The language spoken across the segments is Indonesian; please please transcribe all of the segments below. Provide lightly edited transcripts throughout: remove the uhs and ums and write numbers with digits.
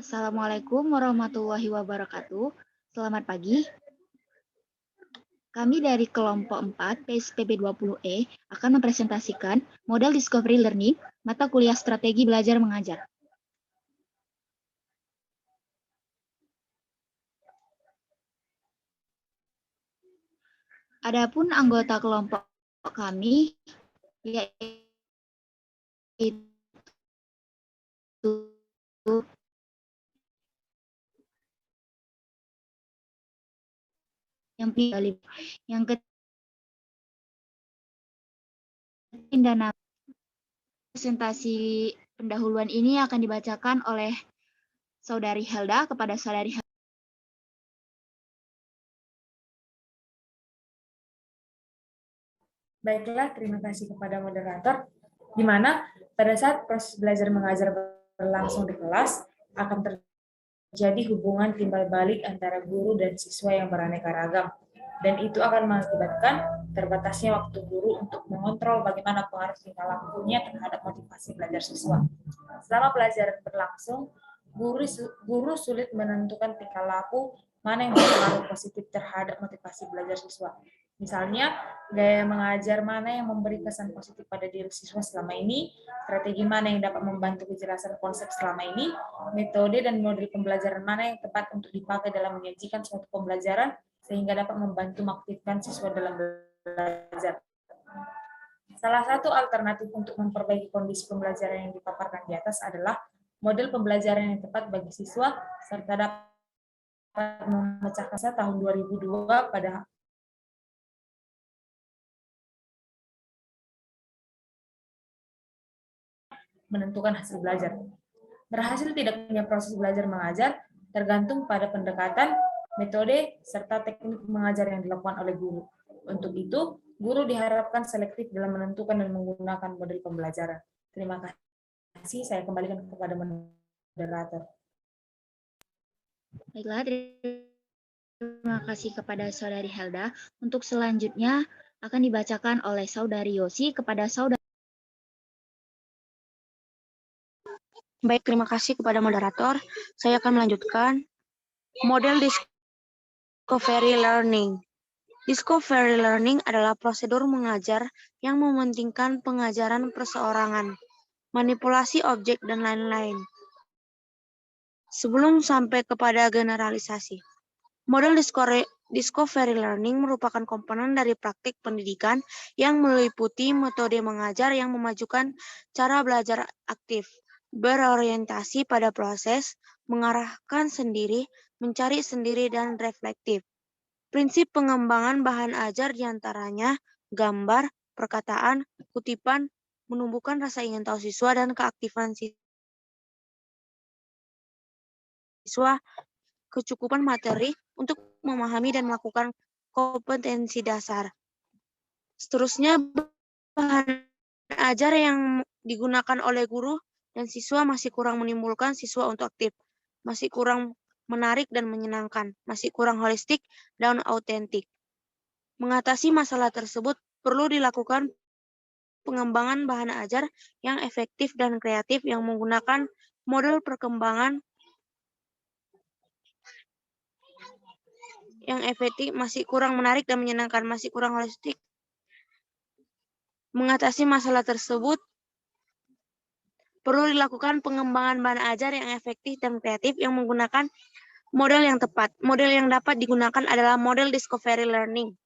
Assalamualaikum warahmatullahi wabarakatuh. Selamat pagi. Kami dari kelompok 4 PSPB 20E akan mempresentasikan model Discovery Learning, mata kuliah strategi belajar mengajar. Adapun anggota kelompok kami yaitu yang ketiga, presentasi pendahuluan ini akan dibacakan oleh Saudari Helda kepada Saudari Helda. Baiklah, terima kasih kepada moderator, di mana pada saat proses belajar mengajar berlangsung di kelas, akan terjadi hubungan timbal balik antara guru dan siswa yang beraneka ragam. Dan itu akan mengakibatkan terbatasnya waktu guru untuk mengontrol bagaimana pengaruh tingkah lakunya terhadap motivasi belajar siswa. Selama pelajaran berlangsung, guru sulit menentukan tingkah laku mana yang berpengaruh positif terhadap motivasi belajar siswa. Misalnya, gaya mengajar mana yang memberi kesan positif pada diri siswa selama ini, strategi mana yang dapat membantu kejelasan konsep selama ini, metode dan model pembelajaran mana yang tepat untuk dipakai dalam menyajikan suatu pembelajaran sehingga dapat membantu mengaktifkan siswa dalam belajar. Salah satu alternatif untuk memperbaiki kondisi pembelajaran yang dipaparkan di atas adalah model pembelajaran yang tepat bagi siswa serta dapat memecahkan tahun 2002 pada menentukan hasil belajar. Berhasil tidaknya proses belajar mengajar tergantung pada pendekatan, metode, serta teknik mengajar yang dilakukan oleh guru. Untuk itu, guru diharapkan selektif dalam menentukan dan menggunakan model pembelajaran. Terima kasih, saya kembalikan kepada moderator. Baiklah, terima kasih kepada Saudari Helda. Untuk selanjutnya akan dibacakan oleh Saudari Yosi kepada Saudari. Baik, terima kasih kepada moderator. Saya akan melanjutkan model Discovery Learning. Discovery Learning adalah prosedur mengajar yang mementingkan pengajaran perseorangan, manipulasi objek, dan lain-lain. Sebelum sampai kepada generalisasi, model Discovery Learning merupakan komponen dari praktik pendidikan yang meliputi metode mengajar yang memajukan cara belajar aktif, berorientasi pada proses, mengarahkan sendiri, mencari sendiri, dan reflektif. Prinsip pengembangan bahan ajar diantaranya gambar, perkataan, kutipan, menumbuhkan rasa ingin tahu siswa dan keaktifan siswa, kecukupan materi untuk memahami dan melakukan kompetensi dasar. Seterusnya, bahan ajar yang digunakan oleh guru dan siswa masih kurang menimbulkan siswa untuk aktif, masih kurang menarik dan menyenangkan, masih kurang holistik dan autentik. Mengatasi masalah tersebut perlu dilakukan pengembangan bahan ajar yang efektif dan kreatif yang menggunakan model perkembangan yang efektif, masih kurang menarik dan menyenangkan, masih kurang holistik. Mengatasi masalah tersebut perlu dilakukan pengembangan bahan ajar yang efektif dan kreatif yang menggunakan model yang tepat. Model yang dapat digunakan adalah model Discovery Learning.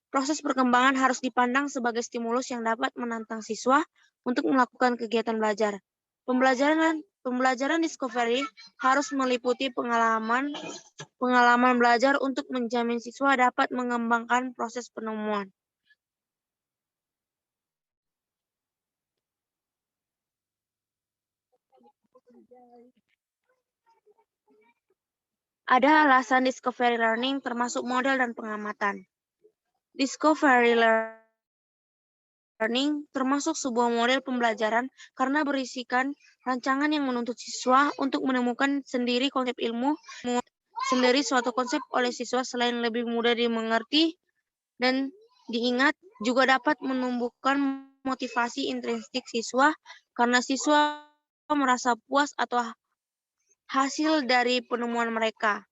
Proses perkembangan harus dipandang sebagai stimulus yang dapat menantang siswa untuk melakukan kegiatan belajar. Pembelajaran Discovery harus meliputi pengalaman belajar untuk menjamin siswa dapat mengembangkan proses penemuan. Ada alasan Discovery Learning termasuk model dan pengamatan. Discovery Learning termasuk sebuah model pembelajaran karena berisikan rancangan yang menuntut siswa untuk menemukan sendiri konsep ilmu, sendiri suatu konsep oleh siswa selain lebih mudah dimengerti dan diingat, juga dapat menumbuhkan motivasi intrinsik siswa karena siswa merasa puas atau hasil dari penemuan mereka.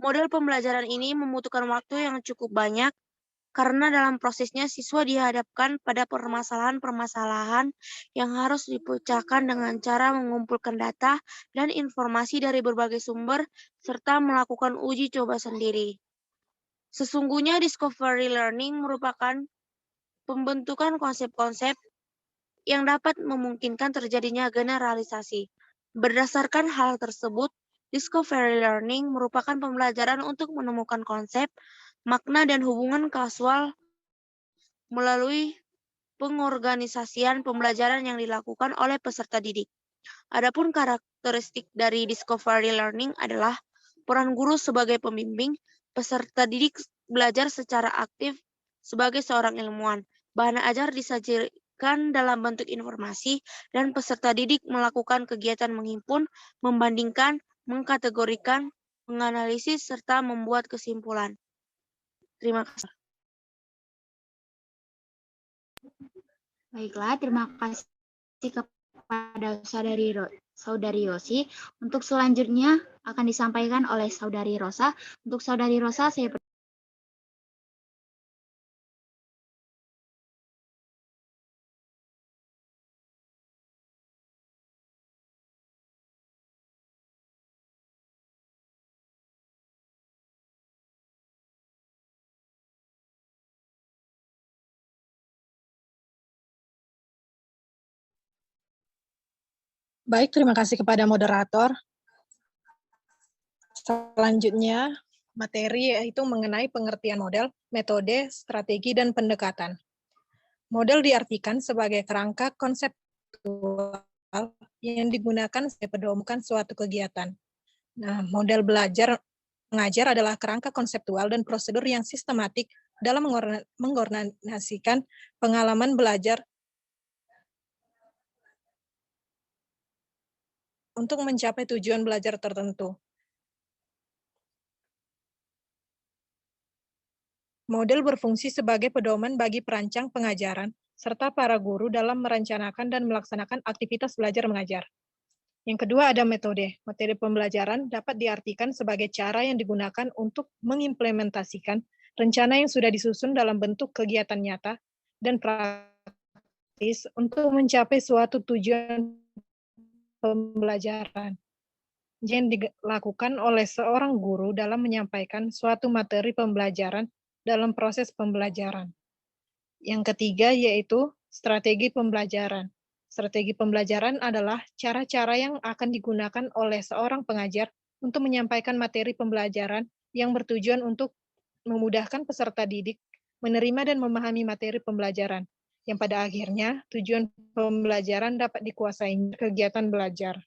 Model pembelajaran ini membutuhkan waktu yang cukup banyak karena dalam prosesnya siswa dihadapkan pada permasalahan-permasalahan yang harus dipecahkan dengan cara mengumpulkan data dan informasi dari berbagai sumber serta melakukan uji coba sendiri. Sesungguhnya discovery learning merupakan pembentukan konsep-konsep yang dapat memungkinkan terjadinya generalisasi. Berdasarkan hal tersebut, discovery learning merupakan pembelajaran untuk menemukan konsep, makna, dan hubungan kausal melalui pengorganisasian pembelajaran yang dilakukan oleh peserta didik. Adapun karakteristik dari discovery learning adalah peran guru sebagai pembimbing, peserta didik belajar secara aktif sebagai seorang ilmuwan. Bahan ajar disajikan dalam bentuk informasi dan peserta didik melakukan kegiatan menghimpun, membandingkan, mengkategorikan, menganalisis, serta membuat kesimpulan. Terima kasih. Baiklah, terima kasih kepada Saudari Yosi. Untuk selanjutnya akan disampaikan oleh Saudari Rosa. Untuk Saudari Rosa, saya Baik, terima kasih kepada moderator. Selanjutnya, materi yaitu mengenai pengertian model, metode, strategi, dan pendekatan. Model diartikan sebagai kerangka konseptual yang digunakan sebagai pedoman suatu kegiatan. Nah, model belajar mengajar adalah kerangka konseptual dan prosedur yang sistematik dalam mengorganisasikan pengalaman belajar untuk mencapai tujuan belajar tertentu. Model berfungsi sebagai pedoman bagi perancang pengajaran, serta para guru dalam merencanakan dan melaksanakan aktivitas belajar mengajar. Yang kedua ada metode. Metode pembelajaran dapat diartikan sebagai cara yang digunakan untuk mengimplementasikan rencana yang sudah disusun dalam bentuk kegiatan nyata dan praktis untuk mencapai suatu tujuan pembelajaran yang dilakukan oleh seorang guru dalam menyampaikan suatu materi pembelajaran dalam proses pembelajaran. Yang ketiga yaitu strategi pembelajaran. Strategi pembelajaran adalah cara-cara yang akan digunakan oleh seorang pengajar untuk menyampaikan materi pembelajaran yang bertujuan untuk memudahkan peserta didik menerima dan memahami materi pembelajaran, yang pada akhirnya tujuan pembelajaran dapat dikuasai kegiatan belajar.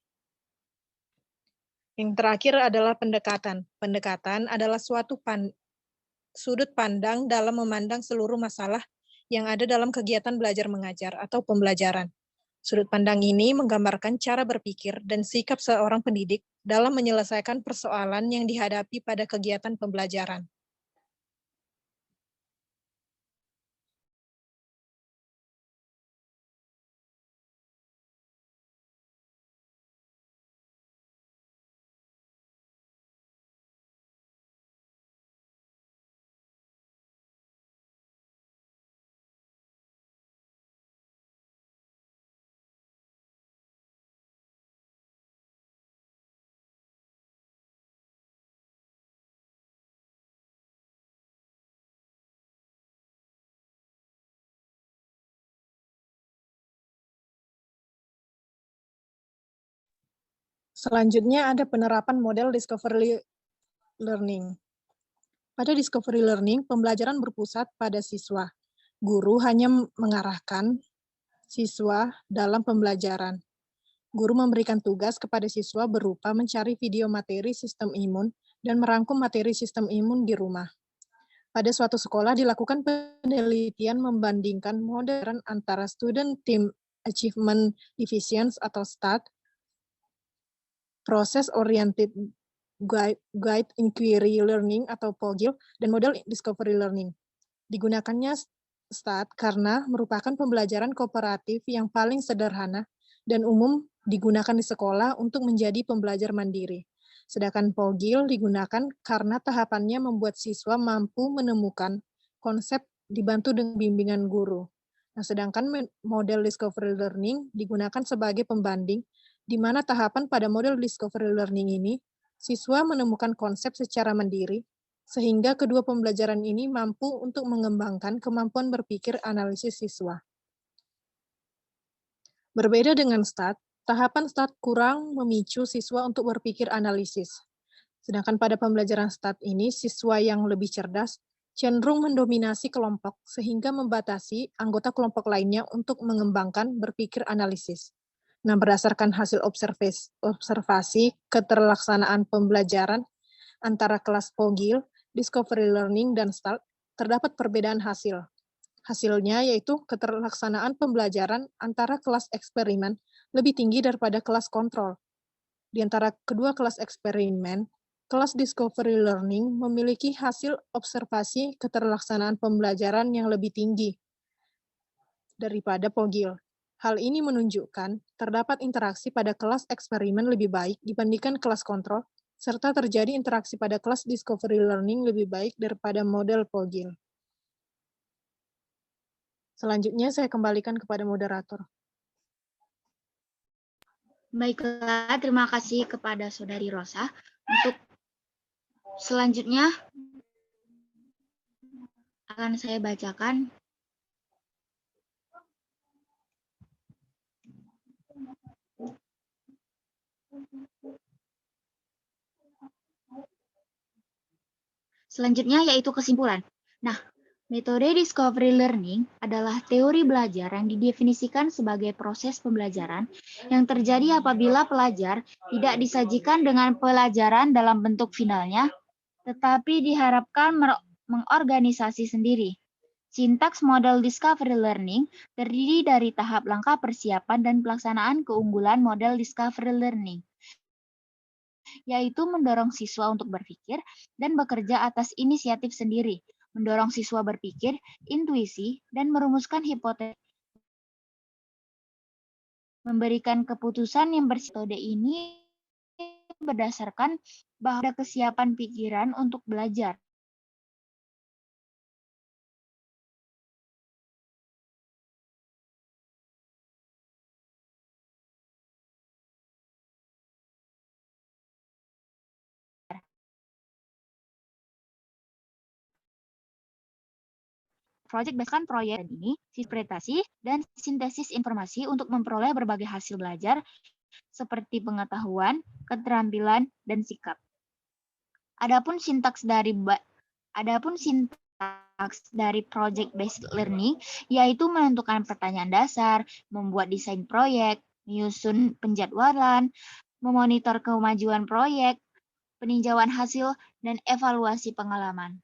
Yang terakhir adalah pendekatan. Pendekatan adalah suatu sudut pandang dalam memandang seluruh masalah yang ada dalam kegiatan belajar mengajar atau pembelajaran. Sudut pandang ini menggambarkan cara berpikir dan sikap seorang pendidik dalam menyelesaikan persoalan yang dihadapi pada kegiatan pembelajaran. Selanjutnya ada penerapan model discovery learning. Pada discovery learning, pembelajaran berpusat pada siswa. Guru hanya mengarahkan siswa dalam pembelajaran. Guru memberikan tugas kepada siswa berupa mencari video materi sistem imun dan merangkum materi sistem imun di rumah. Pada suatu sekolah dilakukan penelitian membandingkan modern antara Student Team Achievement Divisions atau STAD, Process Oriented Guide Inquiry Learning atau POGIL, dan model Discovery Learning. Digunakannya STAD karena merupakan pembelajaran kooperatif yang paling sederhana dan umum digunakan di sekolah untuk menjadi pembelajar mandiri. Sedangkan POGIL digunakan karena tahapannya membuat siswa mampu menemukan konsep dibantu dengan bimbingan guru. Nah, sedangkan model discovery learning digunakan sebagai pembanding, di mana tahapan pada model discovery learning ini, siswa menemukan konsep secara mandiri, sehingga kedua pembelajaran ini mampu untuk mengembangkan kemampuan berpikir analisis siswa. Berbeda dengan STAT, tahapan STAT kurang memicu siswa untuk berpikir analisis. Sedangkan pada pembelajaran STAT ini, siswa yang lebih cerdas cenderung mendominasi kelompok sehingga membatasi anggota kelompok lainnya untuk mengembangkan berpikir analisis. Nah, berdasarkan hasil observasi keterlaksanaan pembelajaran antara kelas POGIL, Discovery Learning, dan STAT, terdapat perbedaan hasil. Hasilnya yaitu keterlaksanaan pembelajaran antara kelas eksperimen lebih tinggi daripada kelas kontrol. Di antara kedua kelas eksperimen, kelas Discovery Learning memiliki hasil observasi keterlaksanaan pembelajaran yang lebih tinggi daripada POGIL. Hal ini menunjukkan terdapat interaksi pada kelas eksperimen lebih baik dibandingkan kelas kontrol, serta terjadi interaksi pada kelas Discovery Learning lebih baik daripada model POGIL. Selanjutnya saya kembalikan kepada moderator. Baiklah, terima kasih kepada Saudari Rosa. Untuk selanjutnya akan saya bacakan selanjutnya, yaitu kesimpulan. Nah, metode discovery learning adalah teori belajar yang didefinisikan sebagai proses pembelajaran yang terjadi apabila pelajar tidak disajikan dengan pelajaran dalam bentuk finalnya, tetapi diharapkan mengorganisasi sendiri. Sintaks model discovery learning terdiri dari tahap langkah persiapan dan pelaksanaan keunggulan model discovery learning, yaitu mendorong siswa untuk berpikir dan bekerja atas inisiatif sendiri, mendorong siswa berpikir, intuisi, dan merumuskan hipotesis. Memberikan keputusan yang bersifat ini berdasarkan bahwa ada kesiapan pikiran untuk belajar. Project berdasarkan proyek ini, interpretasi dan sintesis informasi untuk memperoleh berbagai hasil belajar seperti pengetahuan, keterampilan, dan sikap. Adapun sintaks dari project based learning yaitu menentukan pertanyaan dasar, membuat desain proyek, menyusun penjadwalan, memonitor kemajuan proyek, peninjauan hasil, dan evaluasi pengalaman.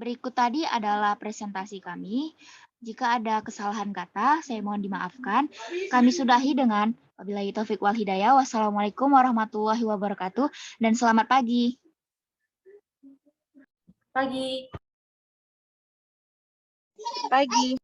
Berikut tadi adalah presentasi kami. Jika ada kesalahan kata, saya mohon dimaafkan. Kami sudahi dengan wabillahi taufik wal hidayah. Wassalamualaikum warahmatullahi wabarakatuh dan selamat pagi. Pagi. Pagi.